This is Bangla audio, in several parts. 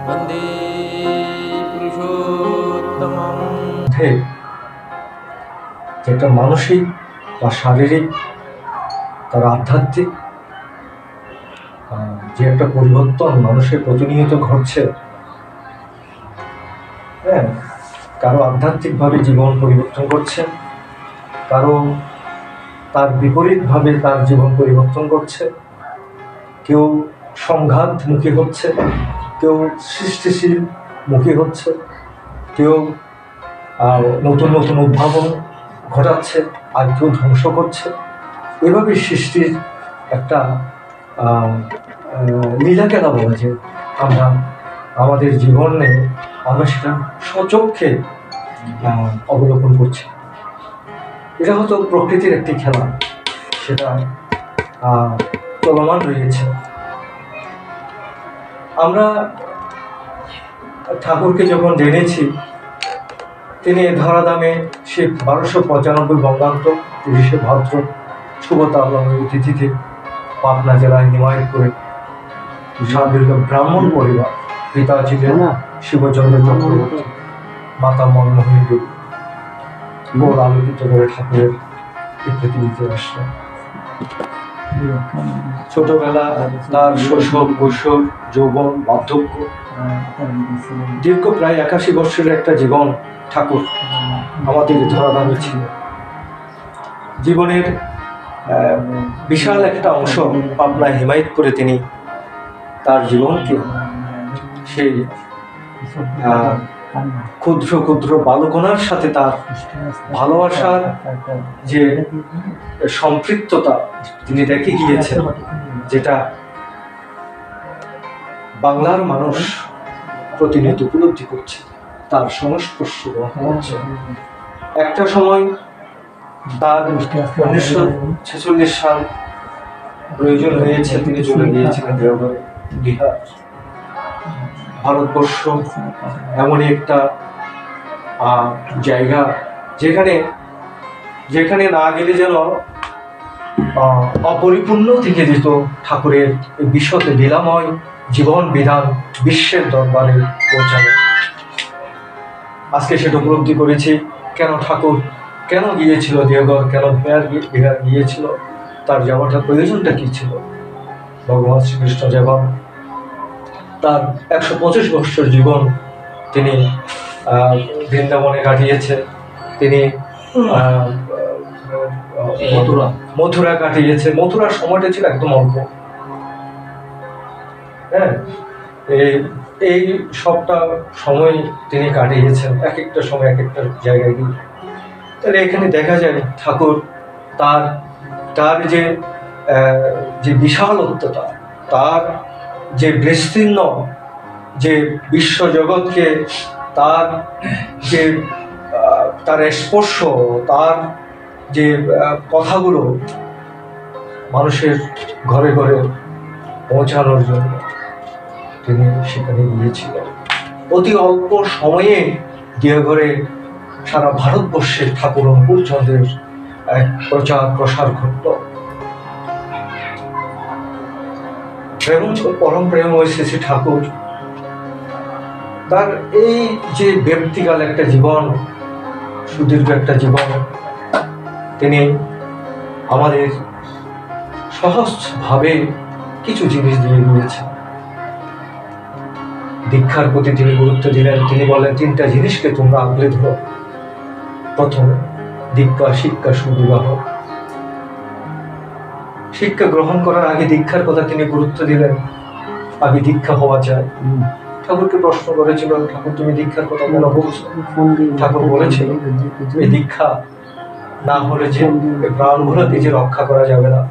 वन्दे पुरुषोत्तमम्। যেটা মানসিক বা শারীরিক তার আধ্যাত্মিক যে একটা পরিবর্তন মানুষের প্রতিনিয়ত ঘটছে, হ্যাঁ, কারো আধ্যাত্মিকভাবে জীবন পরিবর্তন করছে, কারো তার বিপরীতভাবে তার জীবন পরিবর্তন করছে। কেউ সংঘাতমুখী হচ্ছে, কেউ সৃষ্টিশীল মুখী হচ্ছে, কেউ নতুন নতুন উদ্ভাবন ঘটাচ্ছে, আর কেউ ধ্বংস করছে। এভাবে সৃষ্টির একটা লীলাখেলা বলা যায়। আমরা আমাদের জীবনে আমরা সেটা স্বচক্ষে অবলোকন করছি। এটা হয়তো প্রকৃতির একটি খেলা, সেটা চলমান রয়েছে। আমরা ঠাকুরকে যখন জেনেছি, তিনি ধরাধামে সে 1295 বঙ্গাব্দ 30শে ভাদ্র শুভ তালমের তিথিতে পাবনা জেলায় হিমায়তপুরে সাদৃঢ় ব্রাহ্মণ পরিবার, পিতা ছিলেন শিবচন্দ্র চক্রবর্তী, মাতা মনমোহিনী দেবী, গোল আলোকিত করে ঠাকুরের এই পৃথিবীতে আসলেন। ছোটবেলা তার শৈশব, কৈশোর, যৌবন, বার্ধক্য, দীর্ঘ প্রায় 81 বছরের একটা জীবন ঠাকুর আমাদের ধরাধামে ছিল। জীবনের বিশাল একটা অংশ পাবনা হিমায়তপুরে তিনি তার জীবনকে সেই ক্ষুদ্র ক্ষুদ্র বালকনার সাথে তার ভালোবাসার যে সম্পৃক্ততা তিনি দেখে গিয়েছেন, যেটা বাংলার মানুষ প্রতিনিয়ত উপলব্ধি করছে, তার সংস্পর্শ গ্রহণ করছে। একটা সময় তার 1946 সাল প্রয়োজন হয়েছে, তিনি চলে গিয়েছিলেন দেওঘরে, বিহার। ভারতবর্ষ এমনই একটা জায়গা যেখানে যেখানে না গেলে যেন অপরিপূর্ণ থেকে যেত ঠাকুরের বিশদ লীলাময় জীবন বিধান বিশ্বের দরবারে পৌঁছানো। আজকে সেটা উপলব্ধি করেছি, কেন ঠাকুর কেন গিয়েছিল দেওঘর, কেন বিহার গিয়েছিল, তার যাওয়াটার প্রয়োজনটা কি ছিল। ভগবান শ্রীকৃষ্ণ যেমন তার 125 বছর জীবন তিনি বৃন্দাবনে কাটিয়েছে, তিনি মথুরা কাটিয়েছে। মথুরার সময়টা ছিল একদম অল্প, হ্যাঁ, এই সবটা সময় তিনি কাটিয়েছেন, এক একটা সময় এক একটা জায়গায় গিয়ে। তাহলে এখানে দেখা যায় ঠাকুর তার তার যে বিশালত্বতা, তার যে বিস্তীর্ণ যে বিশ্বজগৎকে তার যে তার স্পর্শ, তার যে কথাগুলো মানুষের ঘরে ঘরে পৌঁছানোর জন্য তিনি সেখানে গিয়েছিলেন। অতি অল্প সময়ে দেওঘরে সারা ভারতবর্ষের ঠাকুর অনুকূলচন্দ্রের এক প্রচার প্রসার ঘটল। পরম প্রেম ওই শ্রী ঠাকুর তার এই যে ব্যক্তিকাল একটা জীবন, সুদীর্ঘ একটা জীবন, তিনি আমাদের সহজভাবে কিছু জিনিস দিয়ে দিয়েছেন। দীক্ষার প্রতি তিনি গুরুত্ব দিলেন। তিনি বলেন, 3টা জিনিসকে তোমরা আঁকড়ে ধরো। প্রথমে দীক্ষা, শিক্ষা, সুবিবাহ। শিক্ষা গ্রহণ করার আগে দীক্ষার কথা তিনি গুরুত্ব দিলেন, আগে দীক্ষা হওয়া চাই। ঠাকুরকে প্রশ্ন করেছিল, ঠাকুর তুমি দীক্ষার কথা কেন বলছো? ঠাকুর বলেছিল, এই দীক্ষা না হলে যে প্রাণগুলোকে যে রক্ষা করা যাবে না।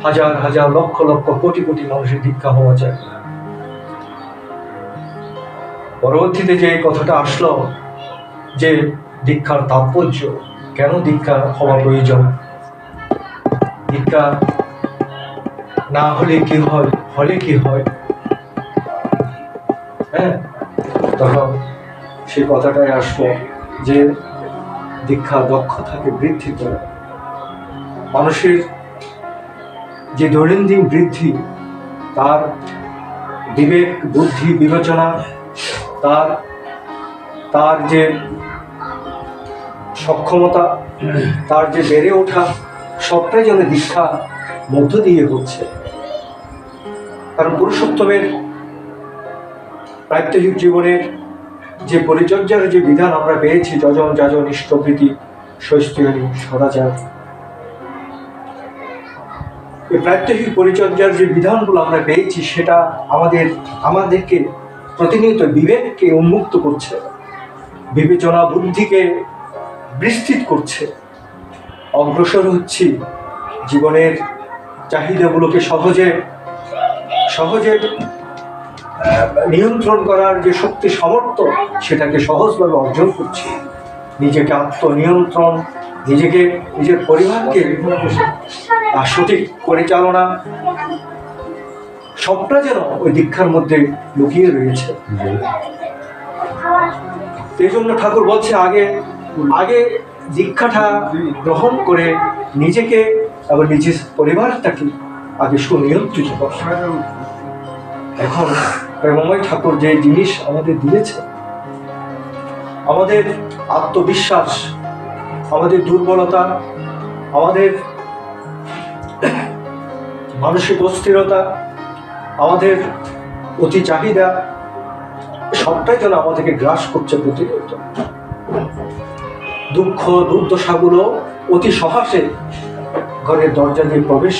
হাজার হাজার লক্ষ লক্ষ কোটি কোটি মানুষের দীক্ষা হওয়া চাই। পরবর্তীতে যে কথাটা আসলো যে দীক্ষার তাৎপর্য, কেন দীক্ষা হওয়া প্রয়োজন, দীক্ষা না হলে কি হয়, হলে কি হয়, হ্যাঁ, তখন সেই কথাটাই আসলো যে দীক্ষা দক্ষতাকে বৃদ্ধি করে। মানুষের যে দৈনন্দিন বৃদ্ধি, তার বিবেক, বুদ্ধি, বিবেচনা, তার তার যে সক্ষমতা, তার যে বেড়ে ওঠা, সবটাই যেন দীক্ষা মধ্য দিয়ে হচ্ছে। কারণ পুরুষোত্তমের প্রাত্যহিক জীবনের যে পরিচর্যার যে বিধান আমরা পেয়েছি, যজন যাজন ইষ্টপ্রীতি স্বস্তিহানি সদাচার, এই প্রাত্যহিক পরিচর্যার যে বিধানগুলো আমরা পেয়েছি সেটা আমাদেরকে প্রতিনিয়ত বিবেককে উন্মুক্ত করছে, বিবেচনা বুদ্ধিকে বিস্তৃত করছে। অগ্রসর হচ্ছি জীবনের চাহিদাগুলোকে সহজে নিয়ন্ত্রণ করার যে শক্তি সামর্থ্য, সেটাকে সহজভাবে অর্জন করছি। নিজেকে আত্মনিয়ন্ত্রণ, নিজের পরিবারকে সঠিক পরিচালনা, সবটা যেন ওই দীক্ষার মধ্যে লুকিয়ে রয়েছে। এই জন্য ঠাকুর বলছে আগে দীক্ষাটা গ্রহণ করে নিজেকে এবং নিজের পরিবারটাকে আগে সুনিয়ন্ত্রিত করা। এখন প্রেমময় ঠাকুর যে জিনিস আমাদের দিয়েছে, আমাদের আত্মবিশ্বাস, আমাদের দুর্বলতা, আমাদের মানসিক অস্থিরতা, আমাদের অতি চাহিদা, সবটাই যেন আমাদেরকে গ্রাস করছে প্রতিনিয়ত। দুঃখ দুর্দশাগুলো অতি সহজে ঘরের দরজা দিয়ে প্রবেশ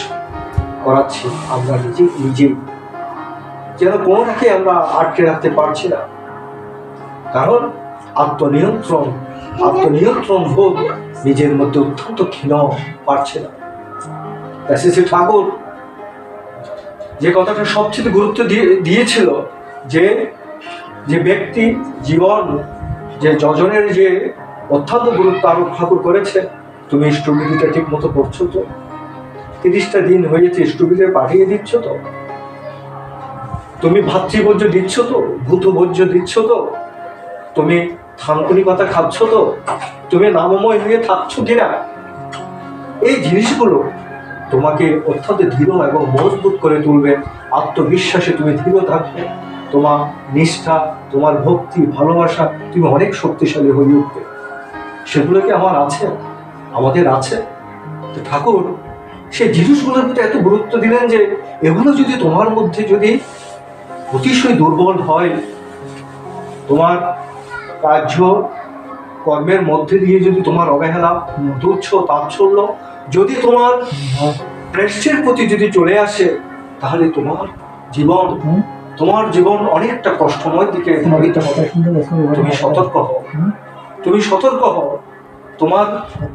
করাচ্ছি আমরা নিজেই, যেন কোনোটাকে আমরা আটকে রাখতে পারছি না। কারণ আত্মনিয়ন্ত্রণ বোধ নিজের মধ্যে অত্যন্ত ক্ষীণ, পারছে না। শ্রী ঠাকুর যে কথাটা সবচেয়ে গুরুত্ব দিয়েছিল, যে ব্যক্তি জীবন, যে যজনের যে অত্যন্ত গুরুত্ব আরোপ ঠাকুর করেছে, তুমি ইষ্টবিধিটা ঠিক মতো করছো তো? 30টা দিন হয়েছে, ইষ্টবিধি পাঠিয়ে দিচ্ছ তো? তুমি ভাতৃভোজ্য দিচ্ছ তো? ভূতভোজ্য দিচ্ছ তো? তুমি থানকুনি পাতা খাচ্ছ তো? তুমি নামময় হয়ে থাকছো কিনা? এই জিনিসগুলো তোমাকে অত্যন্ত দৃঢ় এবং মজবুত করে তুলবে। আত্মবিশ্বাসে তুমি দৃঢ় থাকবে, তোমার নিষ্ঠা, তোমার ভক্তি, ভালোবাসা, তুমি অনেক শক্তিশালী হয়ে উঠবে। সেগুলো কি আমাদের আছে? তো ঠাকুর সেই জিনিসগুলোর প্রতি এত গুরুত্ব দিলেন যে এগুলো যদি তোমার মধ্যে যদি অতিশয় দুর্বল হয়, তোমার কার্য কর্মের মধ্যে দিয়ে যদি তোমার অবহেলা, তুচ্ছ তাচ্ছল্য যদি তোমার প্রেষ্ঠের প্রতি যদি চলে আসে, তাহলে তোমার জীবন অনেকটা কষ্টময় দিকে ধাবিত হবে। তুমি সতর্ক হও। তোমার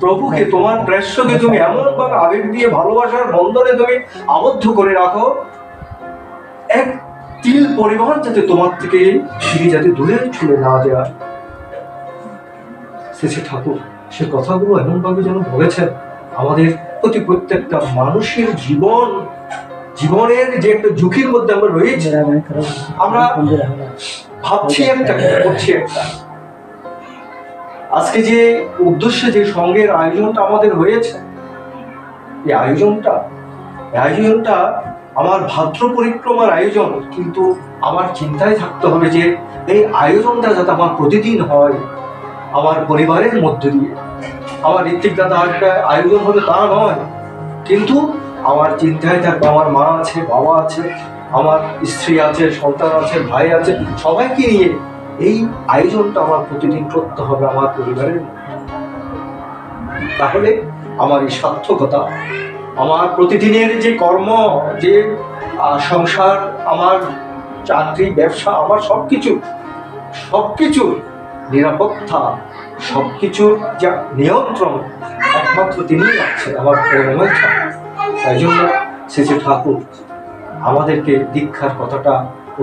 প্রভুকে, তোমার প্রেষ্ঠকে তুমি এমন ভাবে আবেগ দিয়ে ভালোবাসার বন্ধনে তুমি আবদ্ধ করে রাখো, এক তিল পরিমাণ যাতে তোমার থেকে ফিরে যাতে দূরে চলে না যায়। শ্রী ঠাকুর সে কথাগুলো এমন ভাবে যেন বলেছেন, আমাদের প্রতি প্রত্যেকটা মানুষের জীবনের যে একটা ঝুঁকির মধ্যে আমরা রয়েছি, আমরা ভাবছি একটা, করছি একটা। আজকে যে উদ্দেশ্যে যে সঙ্গের আয়োজনটা আমাদের হয়েছে, এই আয়োজনটা আমার ভাদ্র পরিক্রমার আয়োজন, কিন্তু আমার চিন্তায় থাকতে হবে যে এই আয়োজনটা যাতে আমার প্রতিদিন হয়, আমার পরিবারের মধ্যে দিয়ে। আমার ঋত্বিক দাদা একটা আয়োজন হবে তা নয়, কিন্তু আমার চিন্তায় থাকবে আমার মা আছে, বাবা আছে, আমার স্ত্রী আছে, সন্তান আছে, ভাই আছে, সবাইকে নিয়ে এই আয়োজনটা আমার প্রতিদিন করতে হবে আমার পরিবারের মধ্যে। তাহলে আমার এই সার্থকতা, আমার প্রতিদিনের যে কর্ম, যে সংসার, আমার চাকরি, ব্যবসা, আমার সবকিছু নিরাপত্তা, সবকিছুর যা নিয়ন্ত্রণ একমাত্র তিনিই রাখছেন, আমার প্রেমময় ঠাকুর। তাই জন্য শ্রী ঠাকুর আমাদেরকে দীক্ষার কথাটা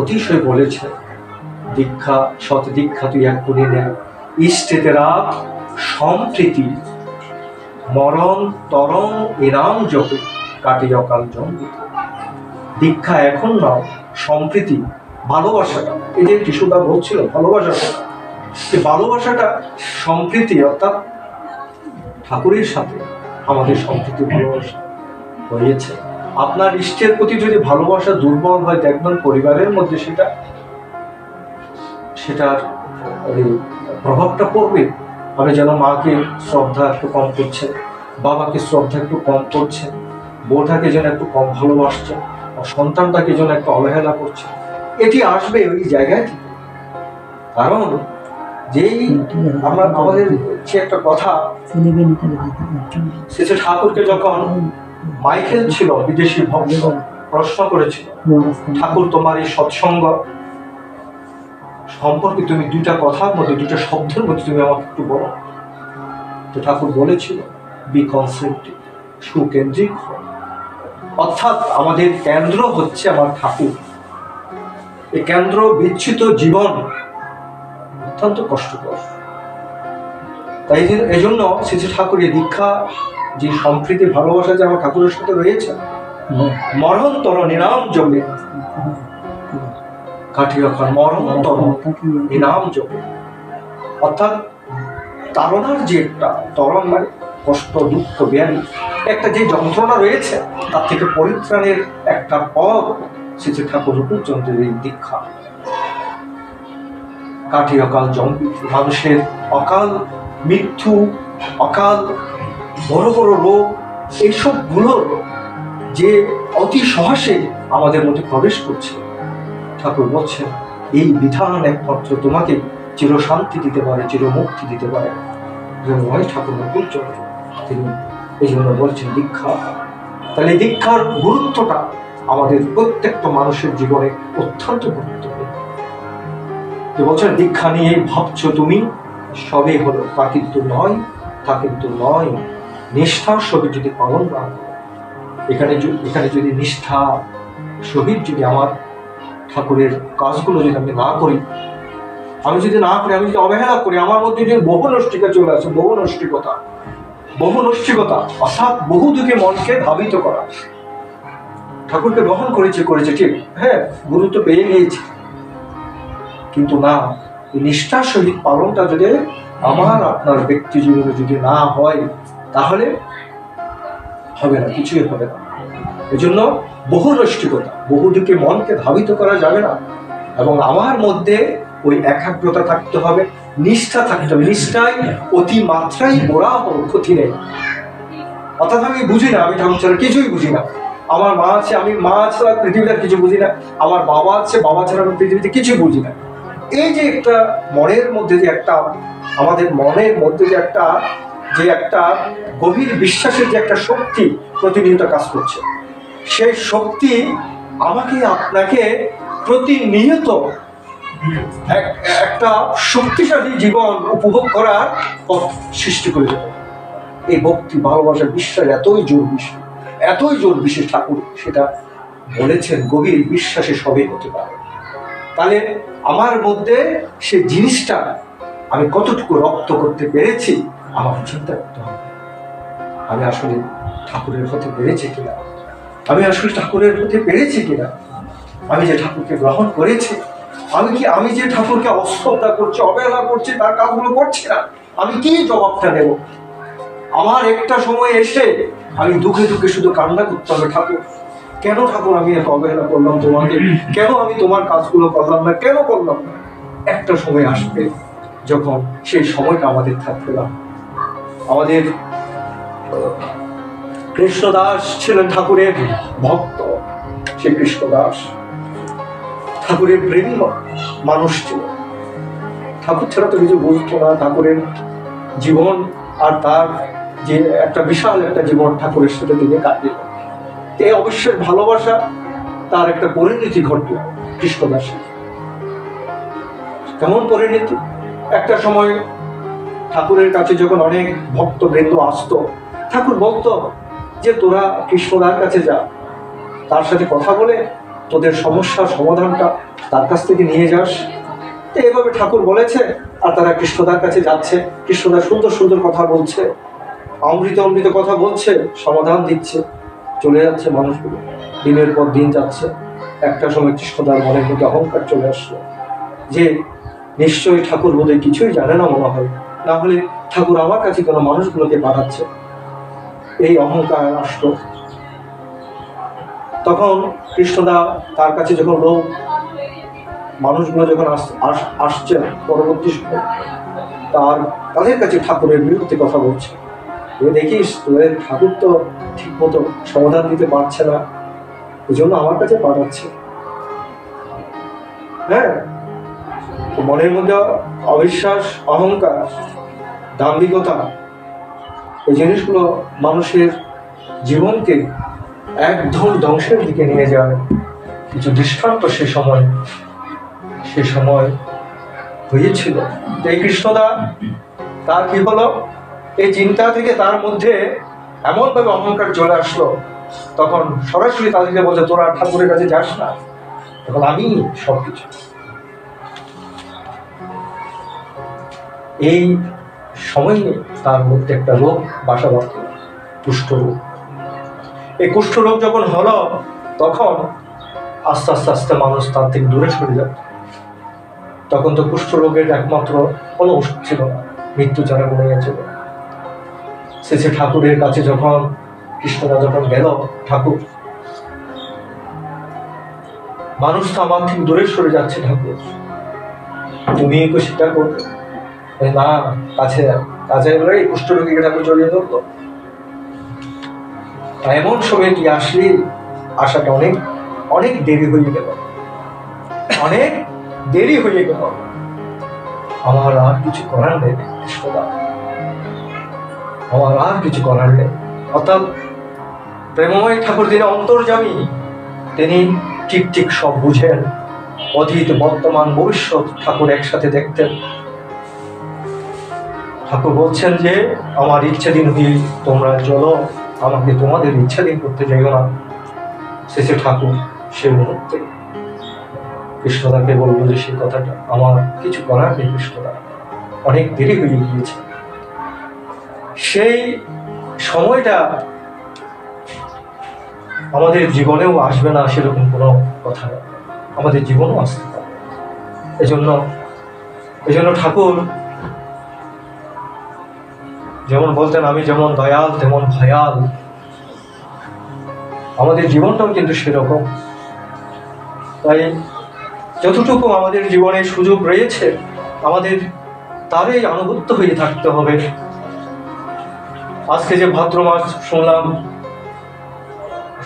অতিশয় বলেছেন। দীক্ষা, সৎ দীক্ষা তুই এক করে নেয়, ইষ্টেতে রাখ সম্প্রীতি, মরণ তরং এনাম জপে কাটে অকাল জন্ম। দীক্ষা এখন নাও, সম্প্রীতি, ভালোবাসাটা, এই যে টিসুদা বলছিল ভালোবাসাটা সম্প্রীতি, অর্থাৎ ঠাকুরের সাথে আমাদের সম্প্রীতি ভালোবাসা হয়েছে। আপনার ইষ্টের প্রতি যদি ভালোবাসা দুর্বল হয়, দেখবেন পরিবারের মধ্যে সেটার প্রভাবটা পড়বে। আমি যেন মাকে শ্রদ্ধা একটু কম করছেন, বাবাকে শ্রদ্ধা একটু কম করছেন, বউটাকে যেন একটু কম ভালোবাসছেন, সন্তানটাকে যেন একটু অবহেলা করছেন। এটি আসবে ওই জায়গায় থেকে। কারণ যেই আমাদের যে একটা কথা, শ্রী ঠাকুরকে যখন মাইকেল ছিল বিদেশি ভক্ত প্রশ্ন করেছিল, ঠাকুর তোমার এই সৎসঙ্গ সম্পর্কে তুমি দুইটা কথার মধ্যে, দুইটা শব্দের মধ্যে তুমি আমাকে একটু বলো। তো ঠাকুর বলেছিল, বি কনসেন্ট্রিক, সুকেন্দ্রিক। অর্থাৎ আমাদের কেন্দ্র হচ্ছে আমার ঠাকুর। এই কেন্দ্র বিচ্যুত জীবন অত্যন্ত কষ্টকর। তাই এই জন্য শ্রী ঠাকুর এই দীক্ষা, যে সম্প্রীতি ভালোবাসা যে আমার ঠাকুরের সাথে রয়েছে, মরণতর নিনাম যোগে কাটিয়ে মরণতর নিনাম যোগে, অর্থাৎ তাড়নার যে একটা তরণ, মানে কষ্ট, দুঃখ, ব্যাধি, একটা যে যন্ত্রণা রয়েছে, তার থেকে পরিত্রাণের একটা পথ শ্রী ঠাকুর রূপচন্দ্রের এই দীক্ষা। কাঠি অকাল জম্বিত, মানুষের অকাল মৃত্যু, অকাল বড় বড় রোগ, এইসব গুলোর যে অতি সহসে আমাদের মধ্যে প্রবেশ করছে, ঠাকুর বলছেন এই বিধান একমাত্র তোমাকে চিরশান্তি দিতে পারে, চিরমুক্তি দিতে পারে। ঠাকুর রূপচন্দ্র তিনি এই জন্য বলছেন দীক্ষা। তাহলে দীক্ষার গুরুত্বটা আমাদের প্রত্যেকটা মানুষের জীবনে অত্যন্ত গুরুত্বপূর্ণ। বলছেন দীক্ষা নিয়ে ভাবছো তুমি, সবে হলো, তা কিন্তু নয়, তা কিন্তু নয়। নিষ্ঠার সহিত যদি পালন না করো, এখানে যদি নিষ্ঠা সহিত যদি আমার ঠাকুরের কাজগুলো যদি আমি না করি, আমি যদি অবহেলা করি, আমার মধ্যে যদি বহু নষ্টিকা চলে আসে, বহু নষ্টিকতা, অর্থাৎ বহু দিকে মনকে ধাবিত করা। ঠাকুরকে গ্রহণ করেছে ঠিক, হ্যাঁ, গুরুত্ব পেয়ে নিয়েছে, কিন্তু না, নিষ্ঠার সহিত পালনটা যদি আমার আপনার ব্যক্তি জীবনে যদি না হয়, তাহলে হবে না, কিছুই হবে না। এই জন্য বহু নষ্টিকতা, বহুদিকে মনকে ধাবিত করা যাবে না, এবং আমার মধ্যে ওই একাগ্রতা থাকতে হবে, নিষ্ঠা থাকতে হবে। নিষ্ঠায় অতি মাত্রায় গোড়া ক্ষতি নেই। অর্থাৎ আমি বুঝি না, আমি ঠাকুর ছাড়া কিছুই বুঝি না, আমার মা আছে, আমি মা ছাড়া পৃথিবীতে কিছু বুঝি না, আমার বাবা আছে, বাবা ছাড়া আমি পৃথিবীতে কিছু বুঝি না। এই যে একটা মনের মধ্যে যে একটা, আমাদের মনের মধ্যে যে একটা গভীর বিশ্বাসের যে একটা শক্তি প্রতিনিয়ত কাজ করছে, সেই শক্তি আমাকে আপনাকে প্রতিনিয়ত একটা শক্তিশালী জীবন উপভোগ করার পথ সৃষ্টি করে দেবে। এই ভক্তি, ভালোবাসা, বিশ্বাস এতই জোর বিশেষ ঠাকুর সেটা বলেছেন, গভীর বিশ্বাসে সবই হতে পারে। তাহলে আমার মধ্যে সে জিনিসটা আমি কতটুকু রপ্ত করতে পেরেছি, আমাকে চিন্তা করতে হবে। আমি আসলে ঠাকুরের হতে পেরেছি কিনা, আমি যে ঠাকুরকে গ্রহণ করেছি, আমি যে ঠাকুরকে অশ্রদ্ধা করছি, অবহেলা করছি, তার কাজগুলো করছি না, আমি কি জবাবটা দেব? আমার একটা সময় এসে আমি দুঃখে শুধু কান্না করতে হবে, ঠাকুর কেন ঠাকুর আমি এত অবহেলা করলাম তোমাকে, কেন আমি তোমার কাজগুলো করলাম না, কেন করলাম না? একটা সময় আসবে যখন সেই সময়টা আমাদের থাকবে না। আমাদের কৃষ্ণদাস ছিলেন ঠাকুরের ভক্ত, সে কৃষ্ণদাস ঠাকুরের প্রেমী মানুষ ছিল। ঠাকুর ছাড়া তো কিছু বুঝতো না, ঠাকুরের জীবন আর তার যে একটা বিশাল একটা জীবন ঠাকুরের সাথে তিনি কাটিয়ে, এই অবশ্যই ভালোবাসা তার একটা পরিণতি ঘটল কৃষ্ণদাসের। কেমন পরিণতি? একটা সময় ঠাকুরের কাছে যখন অনেক ভক্তবৃন্দ আসতো, ঠাকুর বলতো যে তোরা কৃষ্ণদার কাছে যা, তার সাথে কথা বলে তোদের সমস্যার সমাধানটা তার কাছ থেকে নিয়ে যাস। তো এভাবে ঠাকুর বলেছে, আর তারা কৃষ্ণদার কাছে যাচ্ছে, কৃষ্ণদা সুন্দর সুন্দর কথা বলছে, অমৃত কথা বলছে, সমাধান দিচ্ছে, চলে যাচ্ছে মানুষগুলো, দিনের পর দিন যাচ্ছে। একটা সময় কৃষ্ণদার মনের মধ্যে অহংকার চলে আসলো যে নিশ্চয়ই ঠাকুর বোধহয় কিছুই জানে না মনে হয়, না হলে ঠাকুর আমার কাছে কোনো মানুষগুলোকে পাঠাচ্ছে। এই অহংকার আসলো। তখন কৃষ্ণদা তার কাছে যখন লোক মানুষগুলো যখন আসছে পরবর্তী সময় তাদের কাছে ঠাকুরের বিরুদ্ধে কথা বলছে, দেখিস তোদের ঠাকুর তো ঠিক মতো সমাধান দিতে পারছে না, এই জন্য আমার কাছে পাঠাচ্ছে। হ্যাঁ, মনের মধ্যে অবিশ্বাস, অহংকার, দাম্ভিকতা, এই জিনিসগুলো মানুষের জীবনকে একদম ধ্বংসের দিকে নিয়ে যায়। কিছু দৃষ্টান্ত সে সময় হয়েছিল। এই কৃষ্ণদা তার কি হলো, এই চিন্তা থেকে তার মধ্যে এমনভাবে অহংকার চলে আসলো, তখন সরাসরি তাদেরকে বলছে তোরা ঠাকুরের কাছে যাস না, তখন আমি সবকিছু। এই সময়ে তার মধ্যে একটা রোগ বাসা বাঁধল, কুষ্ঠরোগ। এই কুষ্ঠরোগ যখন হলো, তখন আস্তে আস্তে আস্তে মানুষ তার থেকে দূরে সরে যায়। তখন তো কুষ্ঠরোগের একমাত্র কোনো ওষুধ ছিল না, মৃত্যু যারা মনে গেছিল। শেষে ঠাকুরের কাছে যখন কৃষ্ণদা যখন গেল, ঠাকুর মানুষ তো আমার থেকে দূরে সরে যাচ্ছে, ঠাকুর তুমি একটু সেটা করবে না, কাছে বলে এই কুষ্ঠরোগীকে ঠাকুর জড়িয়ে ধরলো। এমন সময় কি আসলে আসাটা অনেক অনেক দেরি হয়ে গেল, অনেক দেরি হয়ে গেল। আমার আর কিছু করার নেই কৃষ্ণদা, আমার আর কিছু করার নেই। অর্থাৎ প্রেমময় ঠাকুর যিনি অন্তর্যামী, তিনি ঠিক ঠিক সব বুঝেন। অতীত, বর্তমান, ভবিষ্যৎ ঠাকুর একসাথে দেখতেন। ঠাকুর বলছেন যে আমার ইচ্ছাধীন হয়ে তোমরা চলো, আমাকে তোমাদের ইচ্ছাধীন করতে যাইও না। শেষে ঠাকুর সে মুহূর্তে কৃষ্ণদাকে বলল যে সেই কথাটা, আমার কিছু করার নেই কৃষ্ণদা, অনেক দেরি হয়ে গিয়েছে। সেই সময়টা আমাদের জীবনেও আসবে না সেরকম কোনো কথা না, আমাদের জীবনও আসতে পারে। এজন্য ঠাকুর যেমন বলতেন, আমি যেমন দয়াল তেমন ভয়াল, আমাদের জীবনটাও কিন্তু সেরকম। তাই যতটুকু আমাদের জীবনে সুযোগ রয়েছে, আমাদের তারই আনুগত্য হয়ে থাকতে হবে। আজকে যে ভাদ্র মাস শুনলাম,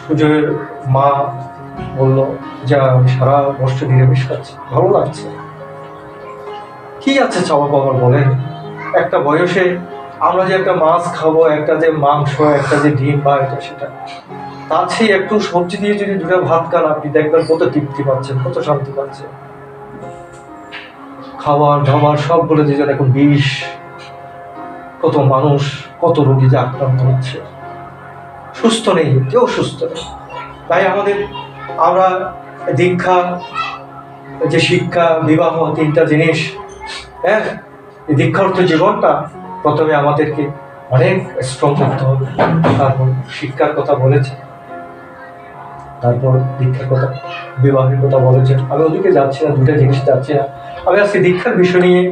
সুজয়ের মা বলল যে আমি সারা বছর নিরামিষ খাচ্ছি, ভালো লাগছে। কি আছে চাওয়া পাওয়ার বলেন? একটা বয়সে আমরা যে একটা মাছ খাবো, একটা যে মাংস, একটা যে ডিম বা এটা সেটা, তার সেই একটু সবজি দিয়ে যদি দুটো ভাত খান, আপনি দেখবেন কত তৃপ্তি পাচ্ছেন, কত শান্তি পাচ্ছেন। খাবার দাবার সব বলে যে এখন বিষ, কত মানুষ, কত রোগী যে আক্রান্ত হচ্ছে, সুস্থ নেই, কেউ সুস্থ নেই। তাই আমরা দীক্ষা, যে শিক্ষা, বিবাহ, তিনটা জিনিস, হ্যাঁ, এই দীক্ষার্থ জীবনটা প্রথমে আমাদেরকে অনেক স্ট্রং করতে হবে। তারপর শিক্ষার কথা বলেছে, তারপর দীক্ষার কথা, বিবাহের কথা বলেছে। আমি ওদিকে যাচ্ছি না, দুটা জিনিস যাচ্ছি না। আমি আজকে দীক্ষার বিষয় নিয়ে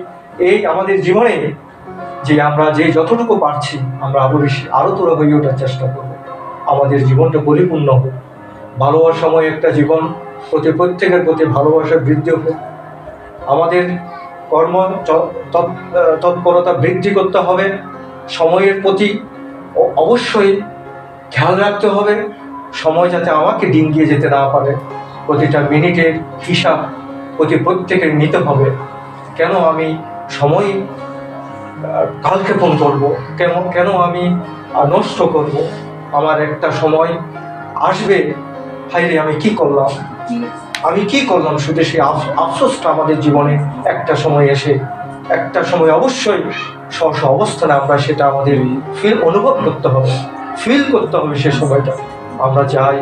এই আমাদের জীবনে যে আমরা যে যতটুকু পারছি, আমরা আরো বেশি, আরো তোরা হয়ে ওঠার চেষ্টা করবো। আমাদের জীবনটা পরিপূর্ণ হোক, ভালোবাসার সময় একটা জীবন প্রত্যেকের প্রতি ভালোবাসা বৃদ্ধি হোক। আমাদের কর্ম তৎপরতা বৃদ্ধি করতে হবে, সময়ের প্রতি অবশ্যই খেয়াল রাখতে হবে, সময় যাতে আমাকে ডিঙ্গিয়ে যেতে না পারে। প্রতিটা মিনিটের হিসাব প্রত্যেকের নিতে হবে। কেন আমি সময় কালক্ষেপণ করব, কেন আমি নষ্ট করব? আমার একটা সময় আসবে, হাইরে আমি কি করলাম, শুধু সেই আফসোসটা আমাদের জীবনে একটা সময় এসে, একটা সময় অবশ্যই স্ব অবস্থানে আমরা সেটা আমাদের অনুভব করতে হবে, ফিল করতে হবে। সে সময়টা আমরা চাই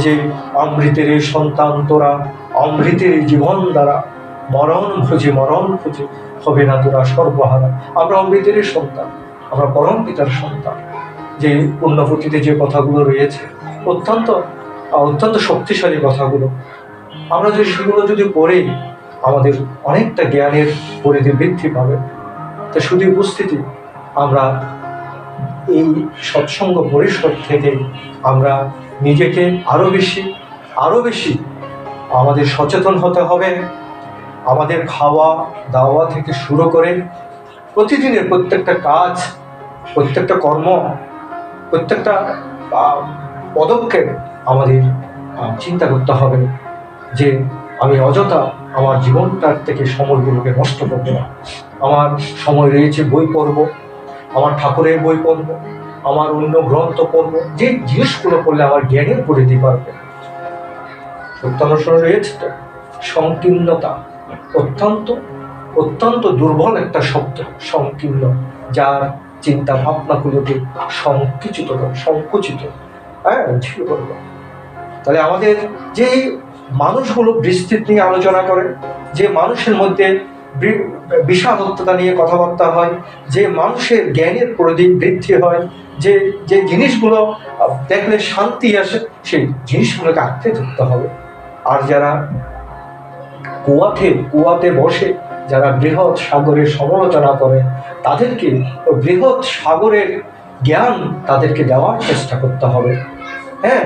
যে অমৃতের সন্তান তোরা, অমৃতের জীবন দ্বারা মরণ খুঁজে হবে না তোরা সর্বহারা। আমরা অমৃতের সন্তান, আমরা পরম পিতার সন্তান। যে পুণ্যপুঁথিতে যে কথাগুলো রয়েছে, অত্যন্ত শক্তিশালী কথাগুলো, আমরা যদি সেগুলো যদি পড়ি, আমাদের অনেকটা জ্ঞানের পরিধি বৃদ্ধি পাবে। তা শুধু উপস্থিতি, আমরা এই সৎসঙ্গ পরিষদ থেকে আমরা নিজেকে আরো বেশি আরও বেশি আমাদের সচেতন হতে হবে। আমাদের খাওয়া দাওয়া থেকে শুরু করে প্রতিদিনের প্রত্যেকটা কাজ, প্রত্যেকটা কর্ম, প্রত্যেকটা পদক্ষেপ আমাদের চিন্তা করতে হবে যে আমি অযথা আমার জীবনটার থেকে সময়গুলোকে নষ্ট করবো না। আমার সময় রয়েছে বই পড়ব, আমার ঠাকুরের বই পড়ব, আমার অন্য গ্রন্থ পড়ব, যে জিনিসগুলো পড়লে আমার জ্ঞানের পরিধি বাড়বে। সত্যানুসরণ রয়েছে তো সংকীর্ণতা, অত্যন্ত অত্যন্ত দুর্বল একটা শব্দ, সংকীর্ণ, যার চিন্তা ভাবনাগুলোকে সংকুচিত ঝিল করবে। তাহলে আমাদের যে মানুষগুলো বিস্তৃত নিয়ে আলোচনা করে, যে মানুষের মধ্যে বিশালতা নিয়ে কথাবার্তা হয়, যে মানুষের জ্ঞানের পরিধি বৃদ্ধি হয়, যে যে জিনিসগুলো দেখলে শান্তি আসে, সেই জিনিসগুলোকে আঁকড়ে ধরতে হবে। আর যারা কুয়াতে বসে যারা বৃহৎ সাগরের সমালোচনা করে, তাদেরকে বৃহৎ সাগরের জ্ঞান তাদেরকে দেওয়ার চেষ্টা করতে হবে। হ্যাঁ,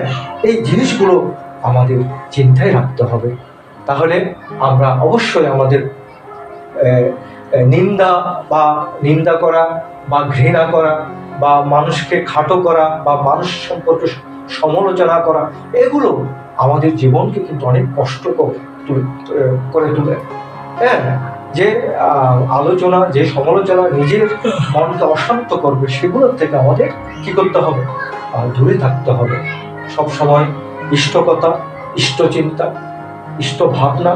এই জিনিসগুলো আমাদের চিন্তায় রাখতে হবে। তাহলে আমরা অবশ্যই আমাদের নিন্দা করা বা ঘৃণা করা বা মানুষকে খাটো করা বা মানুষ সম্পর্কে সমালোচনা করা, এগুলো আমাদের জীবনকে কিন্তু অনেক কষ্ট করে তুলে। হ্যাঁ, যে আলোচনা, যে সমালোচনা নিজের মনকে অশান্ত করবে, সেগুলোর থেকে আমাদের কি করতে হবে? দূরে থাকতে হবে। সবসময় ইষ্টকতা, ইষ্টচিন্তা, ইষ্ট ভাবনা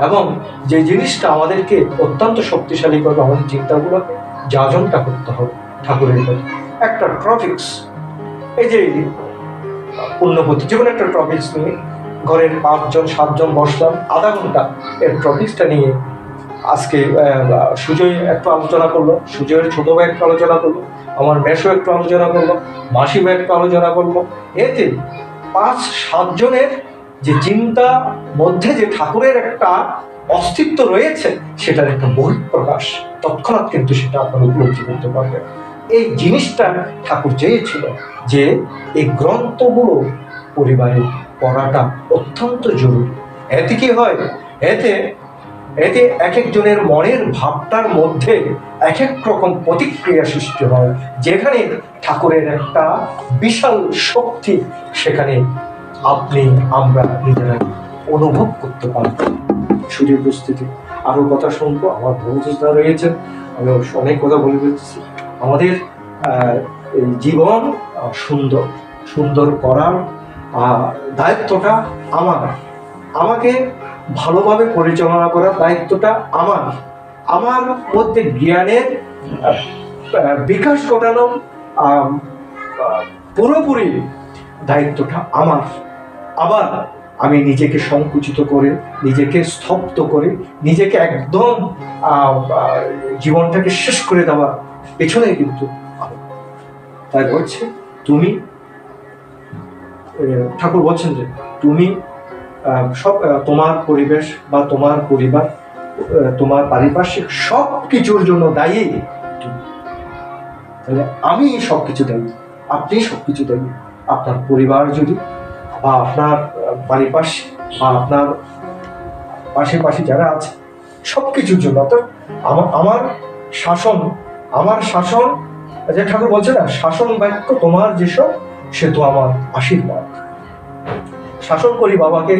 এবং যে জিনিসটা আমাদেরকে অত্যন্ত শক্তিশালী করবে, আমাদের চিন্তাগুলোকে যাজনটা করতে হবে ঠাকুরের প্রতি। একটা ট্রপিক্স, এই যে পুণ্যপতি, যেমন একটা ট্রপিক্স নিয়ে ঘরের 5-7 জন বসলাম, আধা ঘন্টা এর ট্রপিক্সটা নিয়ে আজকে সুজয় একটু আলোচনা করলো, সুজয়ের ছোট ভাই একটু আলোচনা করলো, আমার মেশো একটু আলোচনা করলো, মাসিমা একটু আলোচনা করলো। এতে 5-7 জনের যে চিন্তা মধ্যে যে ঠাকুরের একটা অস্তিত্ব রয়েছে, সেটার একটা বহিঃপ্রকাশ তৎক্ষণাৎ কিন্তু সেটা আপনারা উপলব্ধি করতে পারবেন। এই জিনিসটা ঠাকুর চেয়েছিল যে এই গ্রন্থগুলো পরিবারে পড়াটা অত্যন্ত জরুরি। এতে কি হয়? এতে এক একজনের মনের ভাবটার মধ্যে এক এক রকম প্রতিক্রিয়া সৃষ্টি হয়, যেখানে ঠাকুরের একটা বিশাল শক্তি সেখানে আমরা নিজেরা অনুভব করতে পারব। সুযোগ উপস্থিতি আরো কথা শুনবো, আমার বন্ধুরা রয়েছেন, আমি অনেক কথা বলে ফেলতেছি। আমাদের জীবন সুন্দর করার দায়িত্বটা আমাকে ভালোভাবে পরিচালনা করার দায়িত্বটা আমার মধ্যে জ্ঞানের বিকাশ ঘটানো পুরোপুরি দায়িত্বটা আমার। আবার আমি নিজেকে সংকুচিত করে, নিজেকে স্তব্ধ করে, নিজেকে একদম জীবনটাকে শেষ করে দেওয়ার পেছনে কিন্তু তাই বলছে, তুমি ঠাকুর বলছেন যে তুমি সব তোমার পরিবেশ বা তোমার পরিবার, তোমার পারিপার্শ্বিক সব কিছুর জন্য দায়ী। তাহলে আমি সবকিছু দায়ী, আপনি সবকিছু দায়ী। আপনার পরিবার যদি বা আপনার পারিপার্শ্বিক বা আপনার পাশাপাশি যারা আছে সবকিছুর জন্য, অর্থাৎ আমার শাসন যে ঠাকুর বলছে না, শাসন বাক্য তোমার যেসব সে তো আমার আশীর্বাদ। শাসন করি বাবাকে,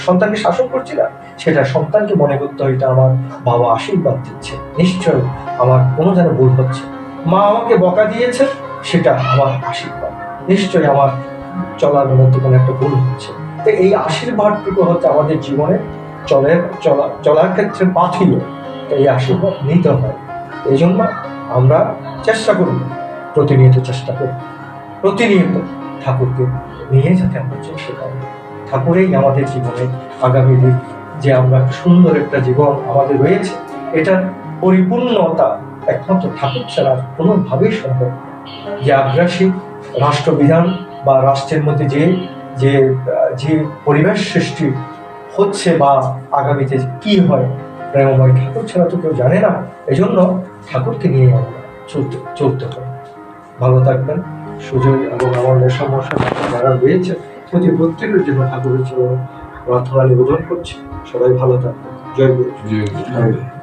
সন্তানকে শাসন করছি না, সেটা সন্তানকে মনে করতে হয় এটা আমার বাবা আশীর্বাদ দিচ্ছে, নিশ্চয় আমার কোনো যেন ভুল হচ্ছে। মা আমাকে বকা দিয়েছে, সেটা আমার আশীর্বাদ, নিশ্চয়ই আমার চলার মধ্যে কোনো একটা ভুল হচ্ছে। তো এই আশীর্বাদটুকু হচ্ছে আমাদের জীবনে চলার ক্ষেত্রে পাথিও, এই আশীর্বাদ নিতে হয়। এই জন্য আমরা চেষ্টা করব, প্রতিনিয়ত ঠাকুরকে নিয়ে যাতে আমরা চেষ্টা করি। ঠাকুরেই আমাদের জীবনে আগামী দিন যে আমরা সুন্দর একটা জীবন আমাদের রয়েছে, এটার পরিপূর্ণতা একমাত্র ঠাকুর ছাড়া কোনোভাবেই সম্ভব। যে আগ্রাসী রাষ্ট্রবিধান বা রাষ্ট্রের মধ্যে যে পরিবেশ সৃষ্টি হচ্ছে বা আগামীতে কি হয়, প্রেমময় ঠাকুর ছাড়া তো কেউ জানে না। এই জন্য ঠাকুরকে নিয়ে আমরা চলতে হবে। ভালো থাকবেন। সুজয় এবং আমার সমস্যা যারা রয়েছে প্রতি প্রত্যেকের জন্য ঠাকুরের চরণে প্রার্থনা নিবেদন করছি। সবাই ভালো থাকবে। জয় গুরু। জয় গুরু।